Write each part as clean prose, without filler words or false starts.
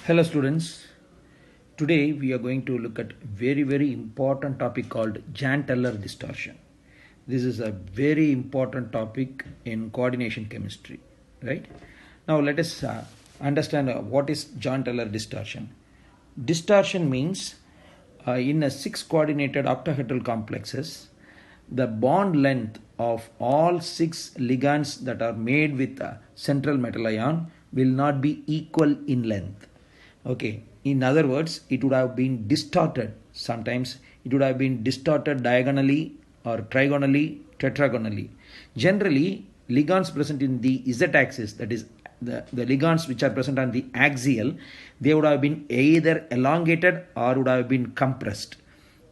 Hello students, today we are going to look at very important topic called Jahn-Teller distortion. This is a very important topic in coordination chemistry, right? Now let us understand what is Jahn-Teller distortion. Distortion means in a 6 coordinated octahedral complexes, the bond length of all 6 ligands that are made with a central metal ion will not be equal in length. Okay, in other words, it would have been distorted. Sometimes it would have been distorted diagonally or trigonally, tetragonally. Generally, ligands present in the z-axis, that is the ligands which are present on the axial, they would have been either elongated or would have been compressed.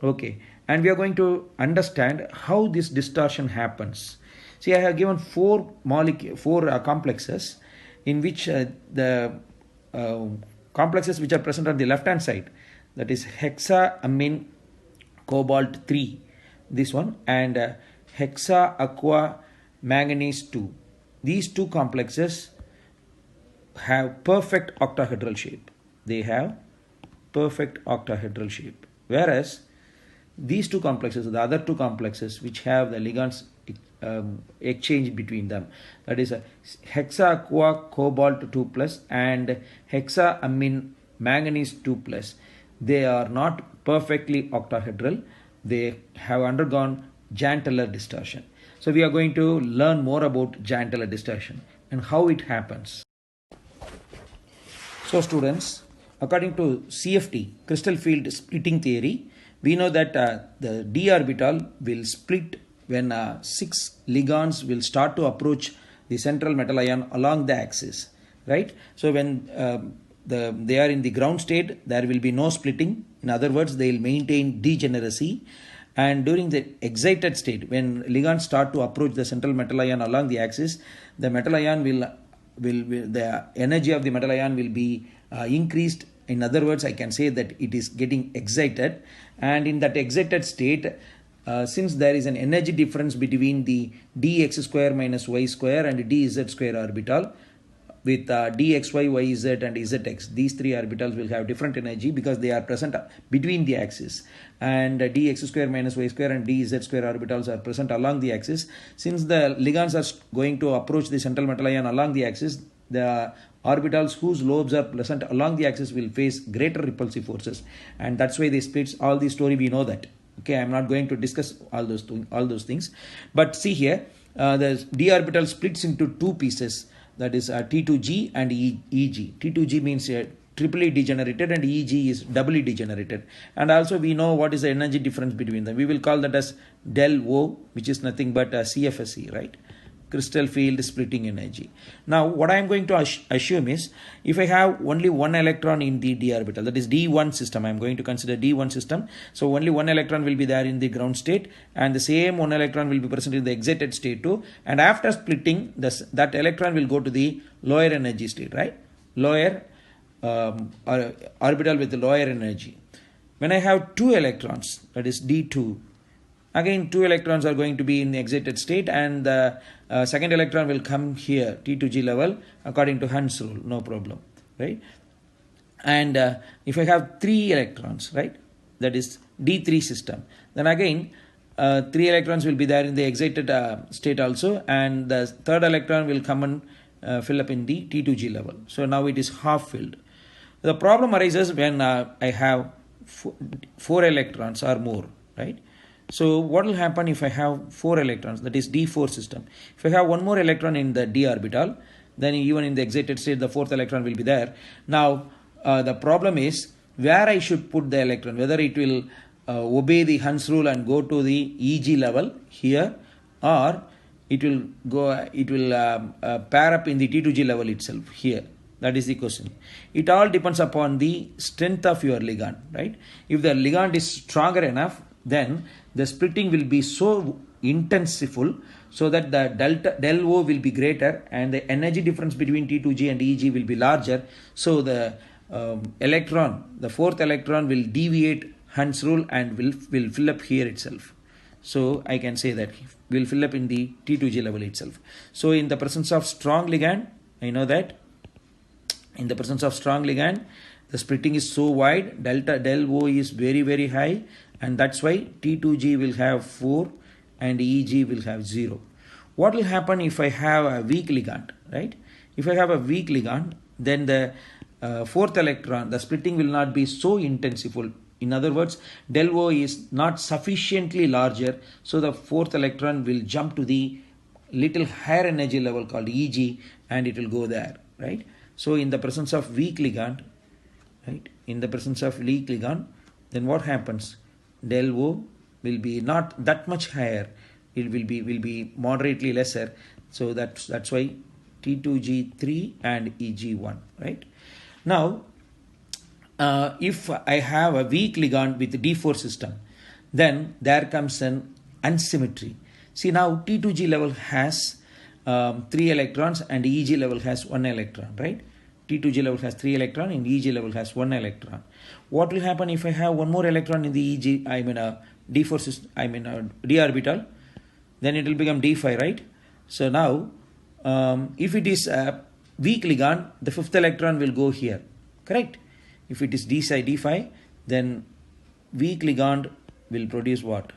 Okay, and we are going to understand how this distortion happens. See, I have given four complexes in which the complexes which are present on the left hand side, that is hexaamine cobalt 3, this one, and hexa aqua manganese 2. These two complexes have perfect octahedral shape. They have perfect octahedral shape. Whereas these two complexes, the other two complexes which have the ligands exchange between them, that is hexa aqua cobalt 2 plus and hexaamine manganese 2 plus, they are not perfectly octahedral. They have undergone Jahn-Teller distortion. So we are going to learn more about Jahn-Teller distortion and how it happens. So students, according to CFT, crystal field splitting theory, we know that the d orbital will split when 6 ligands will start to approach the central metal ion along the axis, right? So when they are in the ground state, there will be no splitting. In other words, they will maintain degeneracy. And during the excited state, when ligands start to approach the central metal ion along the axis, the metal ion the energy of the metal ion will be increased. In other words, I can say that it is getting excited, and in that excited state, since there is an energy difference between the dx square minus y square and dz square orbital, with dxy, yz and zx, these three orbitals will have different energy because they are present between the axis, and dx square minus y square and dz square orbitals are present along the axis. Since the ligands are going to approach the central metal ion along the axis, the orbitals whose lobes are present along the axis will face greater repulsive forces, and that's why they split. All the story we know that. Okay, I'm not going to discuss all those things, but see here, the d orbital splits into two pieces, that is T2G and EG. T2G means triply degenerated and EG is doubly degenerated. And also we know what is the energy difference between them. We will call that as del O, which is nothing but CFSE, right? Crystal field splitting energy. Now what I am going to assume is, if I have only one electron in the d orbital, that is D1 system, I am going to consider D1 system. So only one electron will be there in the ground state, and the same one electron will be present in the excited state too. And after splitting, that electron will go to the lower energy state, right? Lower orbital with the lower energy. When I have two electrons, that is D2, again 2 electrons are going to be in the excited state, and the second electron will come here, T2G level, according to Hund's rule, no problem, right? And if I have 3 electrons, right, that is D3 system, then again 3 electrons will be there in the excited state also, and the third electron will come and fill up in the T2G level. So now it is half filled. The problem arises when I have 4 electrons or more, right? So what will happen if I have 4 electrons, that is D4 system? If I have one more electron in the d orbital, then even in the excited state, the 4th electron will be there. Now the problem is where I should put the electron, whether it will obey the Hund's rule and go to the EG level here, or it will pair up in the T2G level itself here. That is the question. It all depends upon the strength of your ligand, right? If the ligand is stronger enough, then the splitting will be so intensiful so that the del O will be greater and the energy difference between T2G and EG will be larger. So the electron, the 4th electron will deviate Hund's rule and will fill up here itself. So I can say that will fill up in the T2G level itself. So in the presence of strong ligand, I know that In the presence of strong ligand, the splitting is so wide, delta del O is very very high, and that's why T2G will have 4 and EG will have 0. What will happen if I have a weak ligand, right? If I have a weak ligand, then the fourth electron, the splitting will not be so intensiful. In other words, del O is not sufficiently larger, so the fourth electron will jump to the little higher energy level called EG, and it will go there, right? So in the presence of weak ligand, right? In the presence of weak ligand, then what happens? Del O will be not that much higher. It will be moderately lesser. So that's why T2G3 and EG1, right? Now, if I have a weak ligand with D4 system, then there comes an unsymmetry. See, now T2G level has 3 electrons and EG level has 1 electron, right? T2G level has 3 electrons and EG level has 1 electron. What will happen if I have one more electron in the EG, I mean a D4 system, I mean a D orbital? Then it will become D5, right? So now, if it is a weak ligand, the fifth electron will go here, correct? If it is D psi D5, then weak ligand will produce what?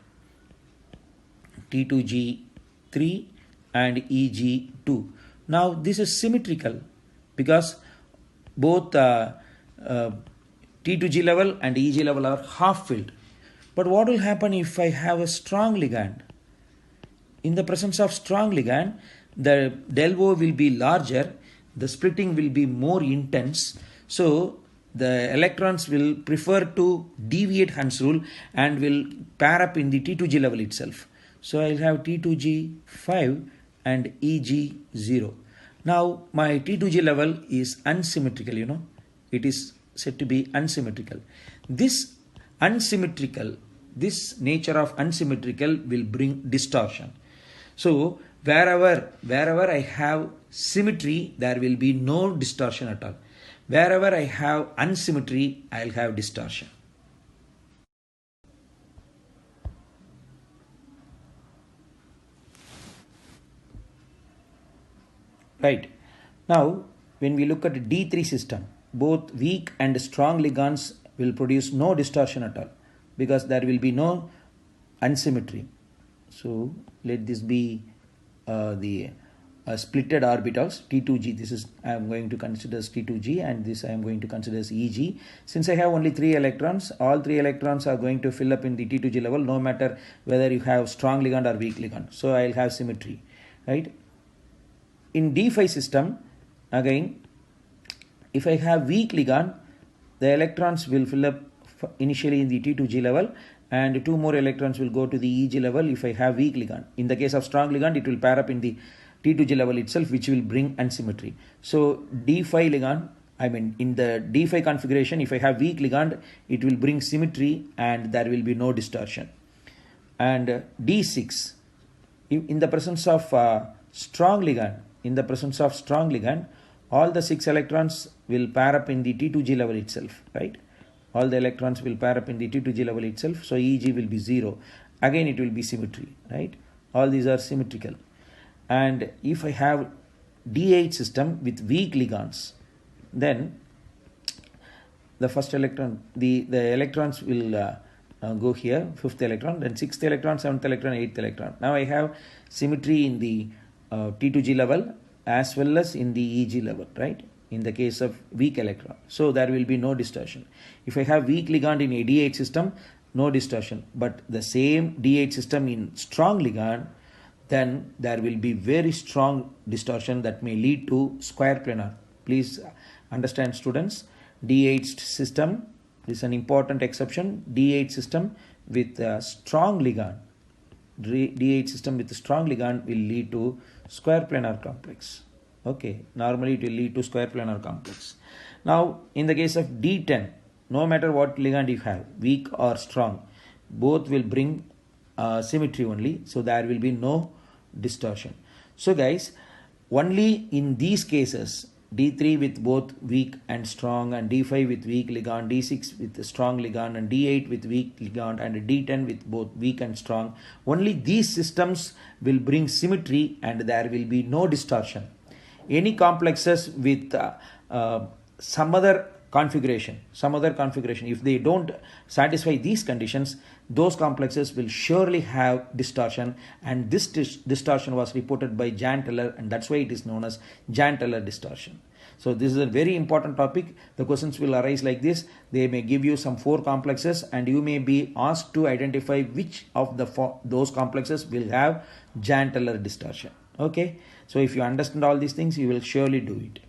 T2G3 and EG2. Now this is symmetrical because both T2G level and EG level are half filled. But what will happen if I have a strong ligand? In the presence of strong ligand, the del O will be larger, the splitting will be more intense. So the electrons will prefer to deviate Hund's rule and will pair up in the T2G level itself. So I'll have T2G5 and EG0. Now my T2G level is unsymmetrical, it is said to be unsymmetrical. This nature of unsymmetrical will bring distortion. So wherever I have symmetry, there will be no distortion at all. Wherever I have unsymmetry, I'll have distortion. Right. Now, when we look at the D3 system, both weak and strong ligands will produce no distortion at all because there will be no unsymmetry. So let this be the splitted orbitals T2G. This is I am going to consider as T2G, and this I am going to consider as EG. Since I have only 3 electrons, all 3 electrons are going to fill up in the T2G level, no matter whether you have strong ligand or weak ligand. So I will have symmetry, right? In D5 system, again, if I have weak ligand, the electrons will fill up initially in the T2G level, and 2 more electrons will go to the EG level if I have weak ligand. In the case of strong ligand, it will pair up in the T2G level itself, which will bring unsymmetry. So D5 ligand, in the D5 configuration, if I have weak ligand, it will bring symmetry and there will be no distortion. And D6, in the presence of strong ligand, all the 6 electrons will pair up in the T2G level itself, right? All the electrons will pair up in the T2G level itself, so EG will be 0. Again, it will be symmetry, right? All these are symmetrical. And if I have D8 system with weak ligands, then the first electron, the electrons will go here, 5th electron, then 6th electron, 7th electron, 8th electron. Now I have symmetry in the T2G level as well as in the EG level, right? In the case of weak electron. So there will be no distortion. If I have weak ligand in a D8 system, no distortion. But the same D8 system in strong ligand, then there will be very strong distortion that may lead to square planar. Please understand, students, D8 system is an important exception. D8 system with a strong ligand, D8 system with a strong ligand will lead to square planar complex. Okay, normally it will lead to square planar complex. Now, in the case of D10, no matter what ligand you have, weak or strong, both will bring symmetry only. So there will be no distortion. So guys, only in these cases, D3 with both weak and strong, and D5 with weak ligand, D6 with strong ligand, and D8 with weak ligand, and D10 with both weak and strong, only these systems will bring symmetry and there will be no distortion. Any complexes with some other configuration. If they don't satisfy these conditions, those complexes will surely have distortion, and this distortion was reported by Jan Teller, and that's why it is known as Jan Teller distortion. So this is a very important topic. The questions will arise like this. They may give you some 4 complexes, and you may be asked to identify which of those complexes will have Jan Teller distortion. Okay, so if you understand all these things, you will surely do it.